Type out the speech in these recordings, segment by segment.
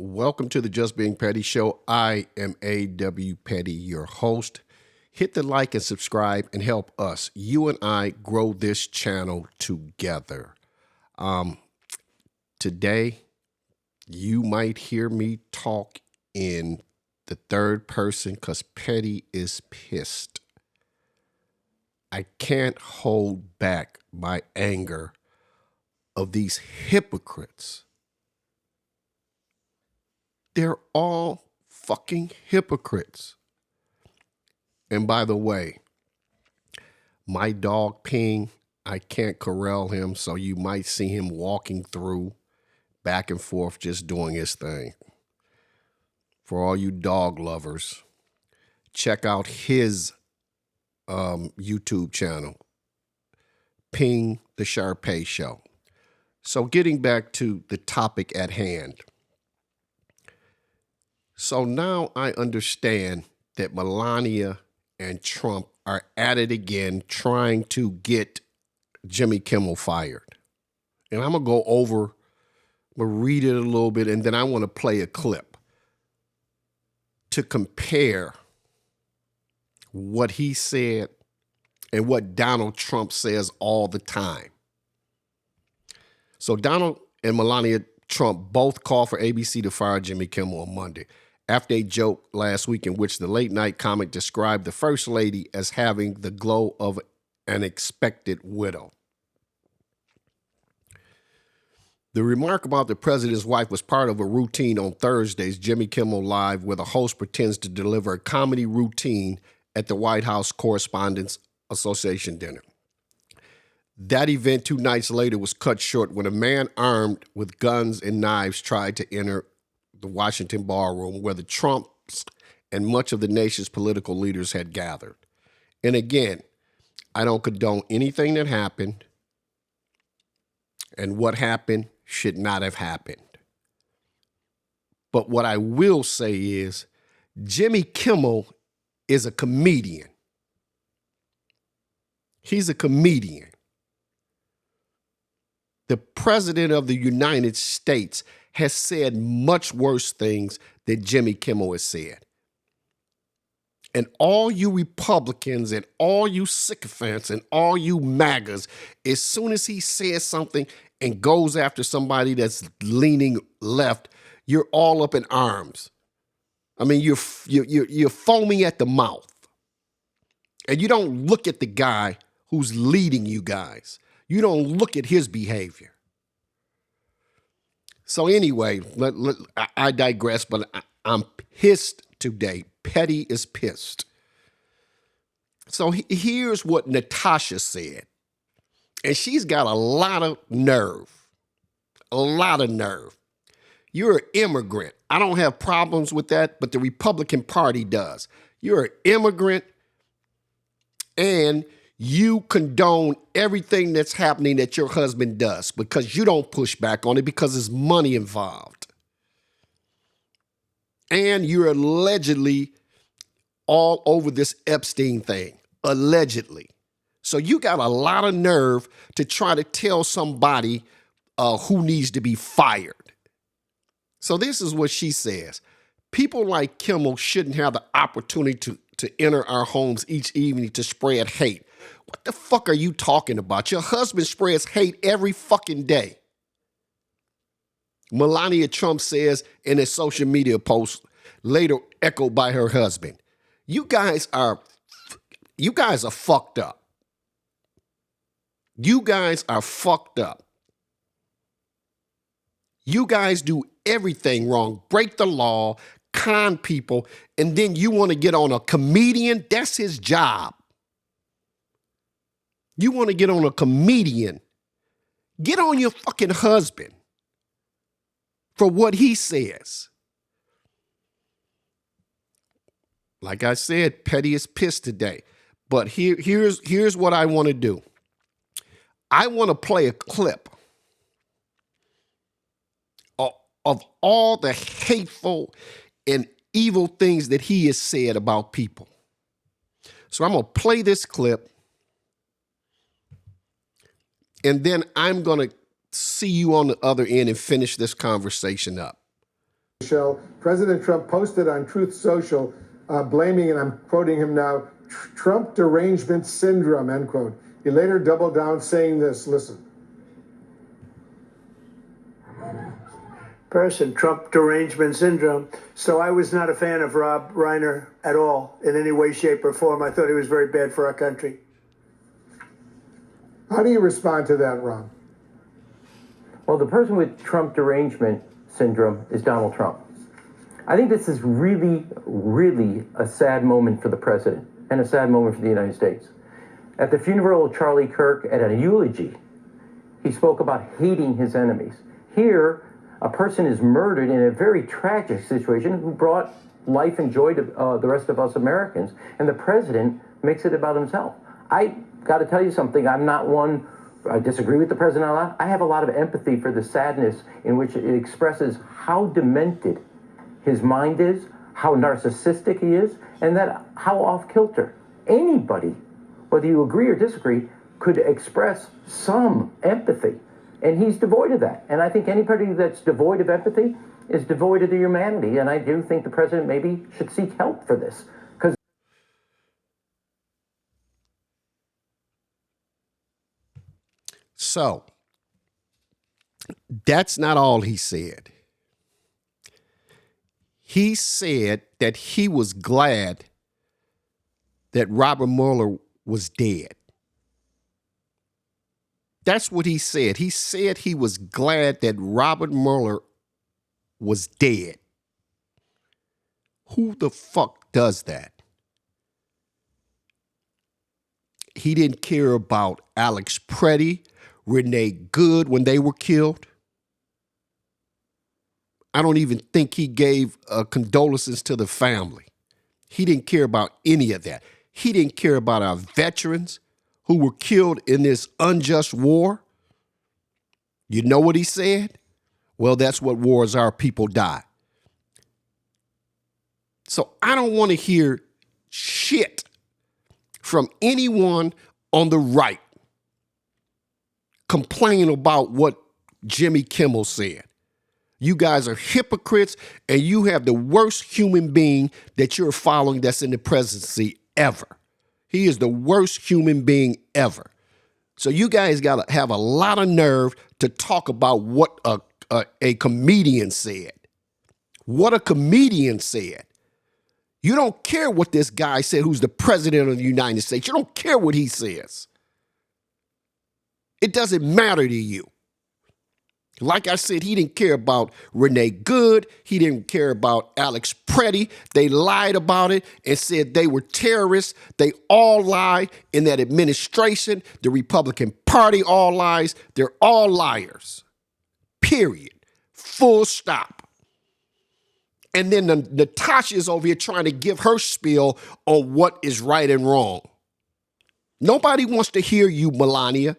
Welcome to the Just Being Petty Show. I am A.W. Petty, your host. Hit the like and subscribe and help us, you and I, grow this channel together. Today, you might hear me talk in the third person because Petty is pissed. I can't hold back my anger of these hypocrites. They're all fucking hypocrites. And by the way, my dog Ping, I can't corral him, so you might see him walking through back and forth just doing his thing. For all you dog lovers, check out his YouTube channel, Ping the Sharpay Show. So getting back to the topic at hand. So now I understand that Melania and Trump are at it again, trying to get Jimmy Kimmel fired. And I'm going to go over, I'm going to read it a little bit, and then I want to play a clip to compare what he said and what Donald Trump says all the time. So Donald and Melania Trump both called for ABC to fire Jimmy Kimmel on Monday after a joke last week in which the late night comic described the First Lady as having the glow of an expected widow. The remark about the president's wife was part of a routine on Thursday's Jimmy Kimmel Live, where the host pretends to deliver a comedy routine at the White House Correspondents Association dinner. That event 2 nights later was cut short when a man armed with guns and knives tried to enter the Washington ballroom where the Trumps and much of the nation's political leaders had gathered. And again, I don't condone anything that happened, and what happened should not have happened. But what I will say is Jimmy Kimmel is a comedian. He's a comedian. The president of the United States has said much worse things than Jimmy Kimmel has said. And all you Republicans and all you sycophants and all you MAGAs, as soon as he says something and goes after somebody that's leaning left, you're all up in arms. I mean, you're foaming at the mouth. And you don't look at the guy who's leading you guys. You don't look at his behavior. So anyway, I digress, but I'm pissed today. Petty is pissed. So here's what Natasha said. And she's got a lot of nerve. A lot of nerve. You're an immigrant. I don't have problems with that, but the Republican Party does. You're an immigrant, and you condone everything that's happening that your husband does because you don't push back on it because there's money involved. And you're allegedly all over this Epstein thing, allegedly. So you got a lot of nerve to try to tell somebody who needs to be fired. So this is what she says. People like Kimmel shouldn't have the opportunity to enter our homes each evening to spread hate. What the fuck are you talking about? Your husband spreads hate every fucking day. Melania Trump says in a social media post, later echoed by her husband. You guys are fucked up. You guys are fucked up. You guys do everything wrong, break the law, con people, and then you want to get on a comedian? That's his job. You want to get on a comedian? Get on your fucking husband for what he says. Like I said, Petty is pissed today. But here's what I want to do. I want to play a clip of all the hateful and evil things that he has said about people. So I'm going to play this clip, and then I'm going to see you on the other end and finish this conversation up. Michelle, President Trump posted on Truth Social, blaming, and I'm quoting him now, Trump derangement syndrome, end quote. He later doubled down saying this, listen. Person, Trump derangement syndrome. So I was not a fan of Rob Reiner at all in any way, shape, or form. I thought he was very bad for our country. How do you respond to that, Rob? Well, the person with Trump derangement syndrome is Donald Trump. I think this is really, really a sad moment for the president and a sad moment for the United States. At the funeral of Charlie Kirk, at a eulogy, he spoke about hating his enemies. Here, a person is murdered in a very tragic situation who brought life and joy to the rest of us Americans, and the president makes it about himself. I got to tell you something, I'm not one, I disagree with the president a lot. I have a lot of empathy for the sadness in which it expresses how demented his mind is, how narcissistic he is, and that how off kilter. Anybody, whether you agree or disagree, could express some empathy. And he's devoid of that. And I think anybody that's devoid of empathy is devoid of the humanity. And I do think the president maybe should seek help for this. Because So that's not all he said. He said that he was glad that Robert Mueller was dead. That's what he said. He said he was glad that Robert Mueller was dead. Who the fuck does that? He didn't care about Alex Preddy, Renee Good when they were killed. I don't even think he gave condolences to the family. He didn't care about any of that. He didn't care about our veterans who were killed in this unjust war. You know what he said? Well, that's what wars are. People die. So I don't want to hear shit from anyone on the right complaining about what Jimmy Kimmel said. You guys are hypocrites, and you have the worst human being that you're following that's in the presidency ever. He is the worst human being ever. So you guys got to have a lot of nerve to talk about what a comedian said. What a comedian said. You don't care what this guy said who's the president of the United States. You don't care what he says. It doesn't matter to you. Like I said, he didn't care about Renee Good. He didn't care about Alex Preddy. They lied about it and said they were terrorists. They all lie in that administration. The Republican Party all lies. They're all liars. Period. Full stop. And then Natasha's over here trying to give her spiel on what is right and wrong. Nobody wants to hear you, Melania.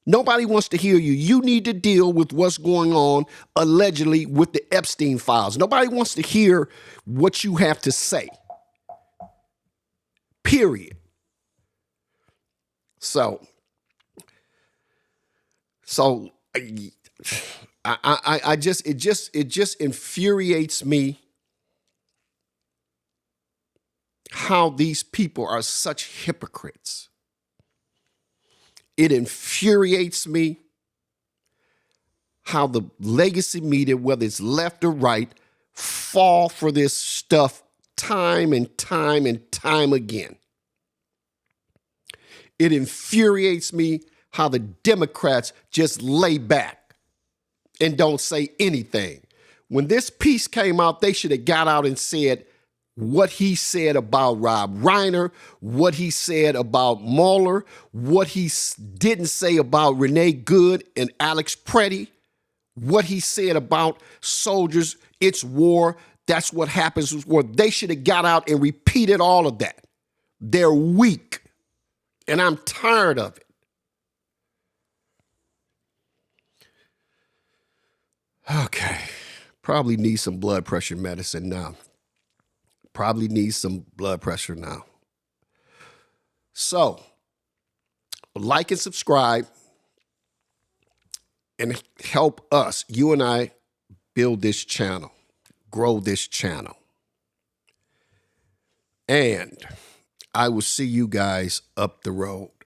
Nobody wants to hear you. You need to deal with what's going on, allegedly, with the Epstein files. Nobody wants to hear what you have to say. Period. So I just it just infuriates me how these people are such hypocrites. It infuriates me how the legacy media, whether it's left or right, fall for this stuff time and time and time again. It infuriates me how the Democrats just lay back and don't say anything. When this piece came out, they should have got out and said what he said about Rob Reiner, what he said about Mueller, what he didn't say about Renee Good and Alex Preddy, what he said about soldiers, it's war, that's what happens with war. They should have got out and repeated all of that. They're weak, and I'm tired of it. Okay, probably need some blood pressure medicine now. Probably needs some blood pressure now. So, like and subscribe and help us, you and I, build this channel, grow this channel. And I will see you guys up the road.